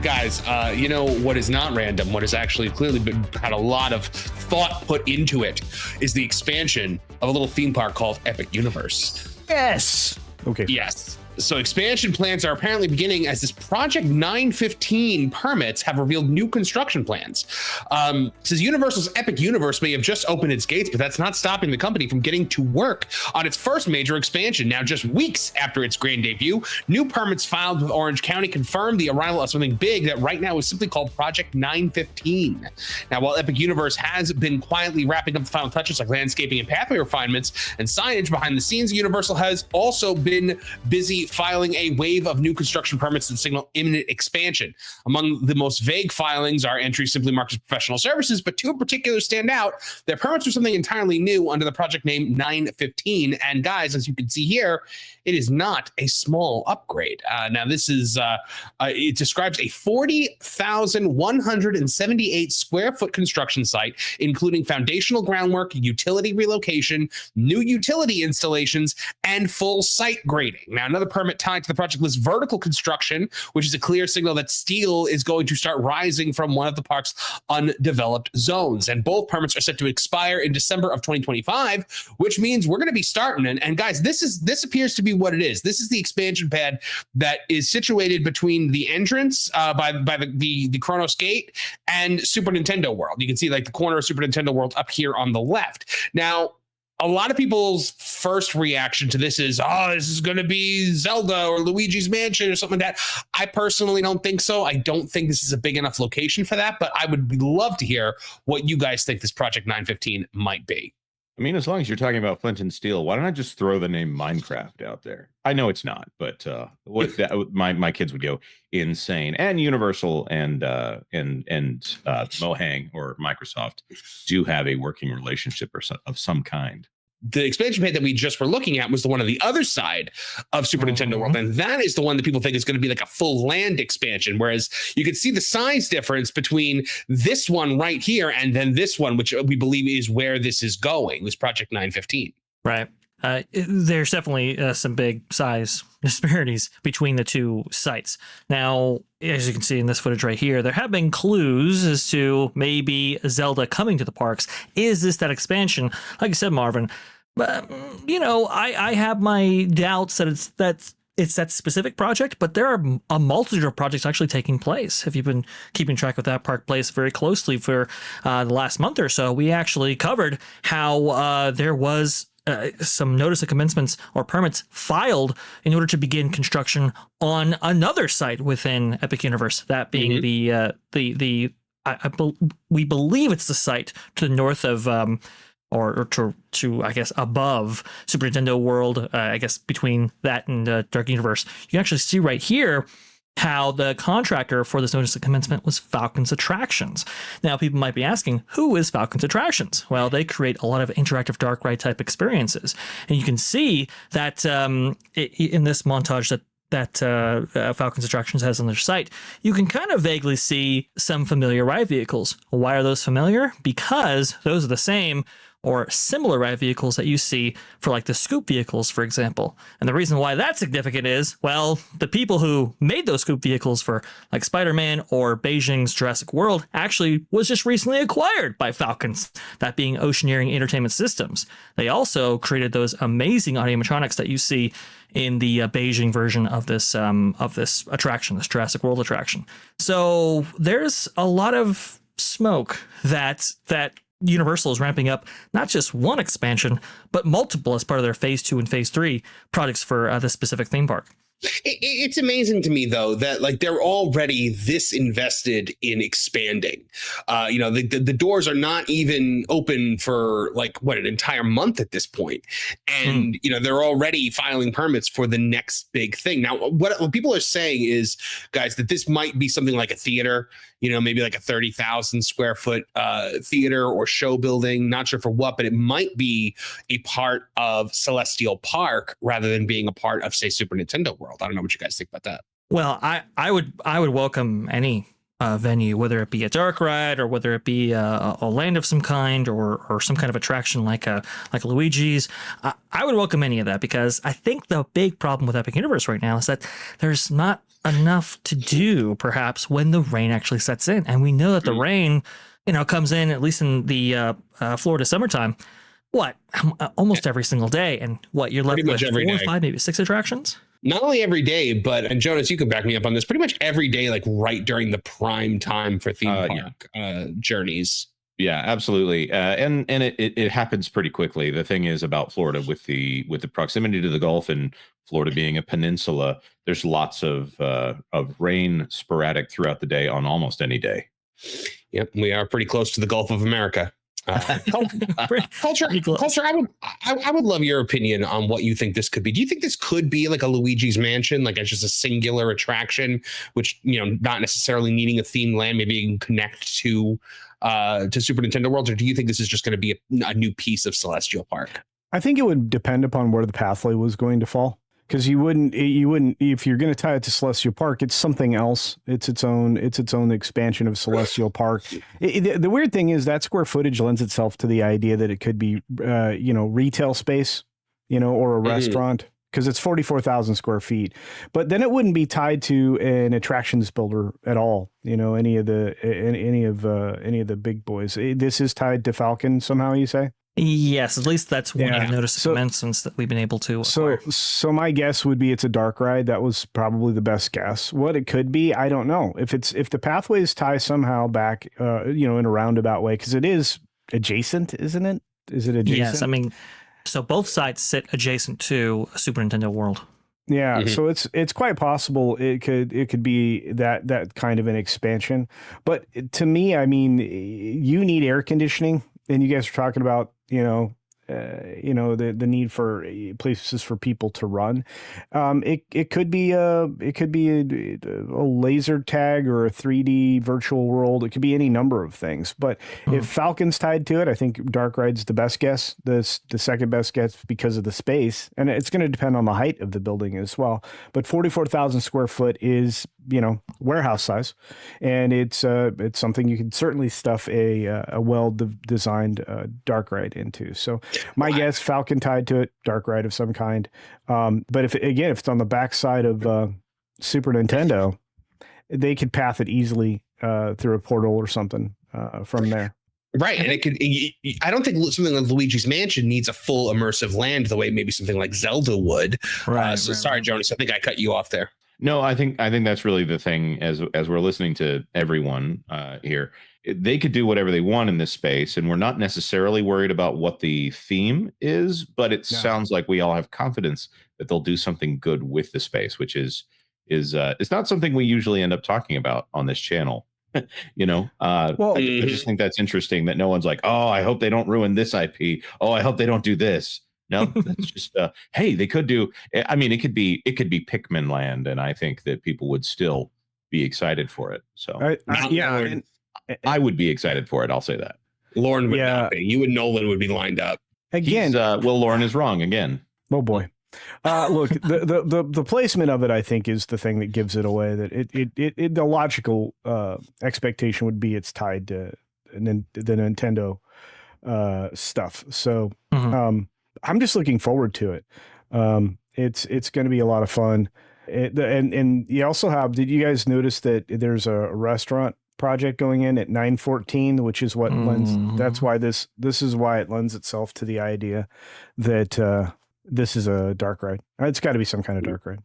Guys, you know what is not random, what has actually clearly had a lot of thought put into it, is the expansion of a little theme park called Epic Universe. Yes. Okay. Yes. So expansion plans are apparently beginning as this Project 915 permits have revealed new construction plans. Says Universal's Epic Universe may have just opened its gates, but that's not stopping the company from getting to work on its first major expansion. Now, just weeks after its grand debut, new permits filed with Orange County confirmed the arrival of something big that right now is simply called Project 915. Now, while Epic Universe has been quietly wrapping up the final touches like landscaping and pathway refinements and signage behind the scenes, Universal has also been busy filing a wave of new construction permits that signal imminent expansion. Among the most vague filings are entries simply marked as professional services, but two in particular stand out. Their permits are something entirely new under the project name 915. And guys, as you can see here, it is not a small upgrade. Now, this is, it describes a 40,178 square foot construction site, including foundational groundwork, utility relocation, new utility installations, and full site grading. Now, another permit tied to the project lists vertical construction, which is a clear signal that steel is going to start rising from one of the park's undeveloped zones. And both permits are set to expire in December of 2025, which means we're going to be starting. And guys, this appears to be what it is. This is the expansion pad that is situated between the entrance by the Kronos Gate and Super Nintendo World. You can see like the corner of Super Nintendo World up here on the left. Now, a lot of people's first reaction to this is, oh, this is going to be Zelda or Luigi's Mansion or something like that. I personally don't think so. I don't think this is a big enough location for that, but I would love to hear what you guys think this Project 915 might be. I mean, as long as you're talking about flint and steel, why don't I just throw the name Minecraft out there? I know it's not, but what that, my kids would go insane. And Universal and Mohang or Microsoft do have a working relationship of some kind. The expansion pad that we just were looking at was the one on the other side of Super Nintendo World. And that is the one that people think is going to be like a full land expansion. Whereas you can see the size difference between this one right here and then this one, which we believe is where this is going, this Project 915. Right. There's definitely some big size disparities between the two sites. Now, as you can see in this footage right here, there have been clues as to maybe Zelda coming to the parks. Is this that expansion? Like you said, Marvin, but you know, I have my doubts that it's that specific project, but there are a multitude of projects actually taking place. If you've been keeping track of that park place very closely for the last month or so, we actually covered how there was some notice of commencements or permits filed in order to begin construction on another site within Epic Universe. That being we believe it's the site to the north of or to I guess above Super Nintendo World. I guess between that and Dark Universe, you can actually see right here how the contractor for this notice of commencement was Falcon's Attractions. Now, people might be asking, who is Falcon's Attractions? Well, they create a lot of interactive dark ride type experiences. And you can see that in this montage that Falcon's Attractions has on their site, you can kind of vaguely see some familiar ride vehicles. Why are those familiar? Because those are the same or similar ride vehicles that you see for like the scoop vehicles, for example. And the reason why that's significant is, well, the people who made those scoop vehicles for like Spider-Man or Beijing's Jurassic World actually was just recently acquired by Falcons, that being Oceaneering Entertainment Systems. They also created those amazing animatronics that you see in the Beijing version of this attraction, this Jurassic World attraction. So there's a lot of smoke that Universal is ramping up not just one expansion, but multiple as part of their Phase 2 and Phase 3 projects for this specific theme park. It's amazing to me, though, that like they're already this invested in expanding. The doors are not even open for like an entire month at this point. And, they're already filing permits for the next big thing. Now, what people are saying is, guys, that this might be something like a theater, maybe like a 30,000 square foot theater or show building. Not sure for what, but it might be a part of Celestial Park rather than being a part of, say, Super Nintendo World. I don't know what you guys think about that. Well, I would welcome any venue, whether it be a dark ride or whether it be a land of some kind or some kind of attraction like Luigi's. I would welcome any of that, because I think the big problem with Epic Universe right now is that there's not enough to do perhaps when the rain actually sets in. And we know that the rain, comes in, at least in the Florida summertime, almost every single day. And you're left with 4 or 5, maybe 6 attractions? Not only every day, but, and Jonas, you can back me up on this, pretty much every day, like right during the prime time for theme park journeys. Yeah, absolutely. And it happens pretty quickly. The thing is about Florida with the proximity to the Gulf and Florida being a peninsula, there's lots of rain sporadic throughout the day on almost any day. Yep, we are pretty close to the Gulf of America. Culture. I would love your opinion on what you think this could be. Do you think this could be like a Luigi's Mansion, like it's just a singular attraction, which not necessarily needing a themed land, maybe you can connect to Super Nintendo World, or do you think this is just going to be a new piece of Celestial Park? I think it would depend upon where the pathway was going to fall. Because you wouldn't if you're going to tie it to Celestial Park, it's something else. It's its own expansion of Celestial Park. The weird thing is that square footage lends itself to the idea that it could be retail space, or a restaurant, because it's 44,000 square feet. But then it wouldn't be tied to an attractions builder at all. Any of the big boys. This is tied to Falcon somehow, you say? Yes, at least that's what I've noticed commencements that we've been able to acquire. So my guess would be it's a dark ride. That was probably the best guess. What it could be, I don't know. If the pathways tie somehow back, in a roundabout way, because it is adjacent, isn't it? Is it adjacent? Yes, so both sites sit adjacent to Super Nintendo World. Yeah, so it's quite possible it could be that kind of an expansion. But to me, you need air conditioning. And you guys are talking about, the need for places for people to run. It could be a laser tag or a 3D virtual world. It could be any number of things. But if Falcon's tied to it, I think Dark Ride's the best guess. The second best guess because of the space, and it's going to depend on the height of the building as well. But 44,000 square foot is warehouse size, and it's something you can certainly stuff a well-designed Dark Ride into. So my guess, Falcon tied to it, Dark Ride of some kind. But if it's on the backside of Super Nintendo, they could path it easily through a portal or something from there. Right, and I don't think something like Luigi's Mansion needs a full immersive land the way maybe something like Zelda would. Right. Sorry, Jonas, I think I cut you off there. No, I think that's really the thing. As we're listening to everyone here, they could do whatever they want in this space, and we're not necessarily worried about what the theme is. But it sounds like we all have confidence that they'll do something good with the space, which is it's not something we usually end up talking about on this channel. I just think that's interesting that no one's like, oh, I hope they don't ruin this IP. Oh, I hope they don't do this. No, that's just hey, they could do. It could be Pikmin land, and I think that people would still be excited for it. So I would be excited for it. I'll say that. Lauren would not be. You and Nolan would be lined up again. Lauren is wrong again. Oh boy. Look, the placement of it, I think, is the thing that gives it away. That it the logical expectation would be it's tied to the Nintendo stuff. So. I'm just looking forward to it. It's going to be a lot of fun. And you also have, did you guys notice that there's a restaurant project going in at 914, which is what lends, that's why this is why it lends itself to the idea that this is a dark ride. It's got to be some kind of dark ride.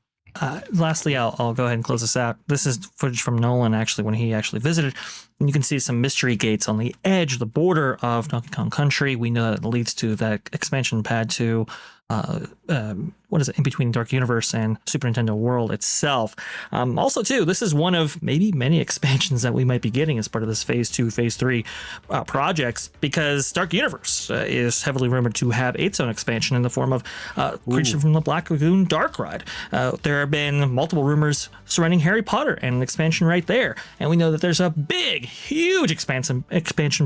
Lastly, I'll go ahead and close this out. This is footage from Nolan, actually, when he actually visited. And you can see some mystery gates on the edge, the border of Donkey Kong Country. We know that it leads to that expansion pad to what is it, in between Dark Universe and Super Nintendo World itself. Also, too, this is one of maybe many expansions that we might be getting as part of this Phase 2, Phase 3 projects, because Dark Universe is heavily rumored to have its own expansion in the form of Creature from the Black Lagoon Dark Ride. There have been multiple rumors surrounding Harry Potter and an expansion right there. And we know that there's a big, huge expansion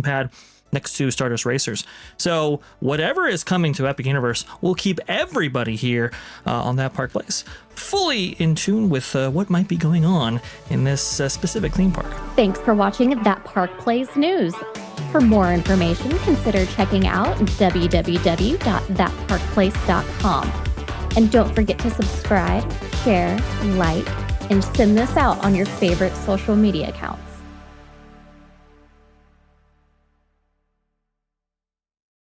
pad next to Stardust Racers. So whatever is coming to Epic Universe will keep everybody here on that park place fully in tune with what might be going on in this specific theme park. Thanks for watching That Park Plays News. For more information, consider checking out www.thatparkplace.com. And don't forget to subscribe, share, like, and send this out on your favorite social media accounts.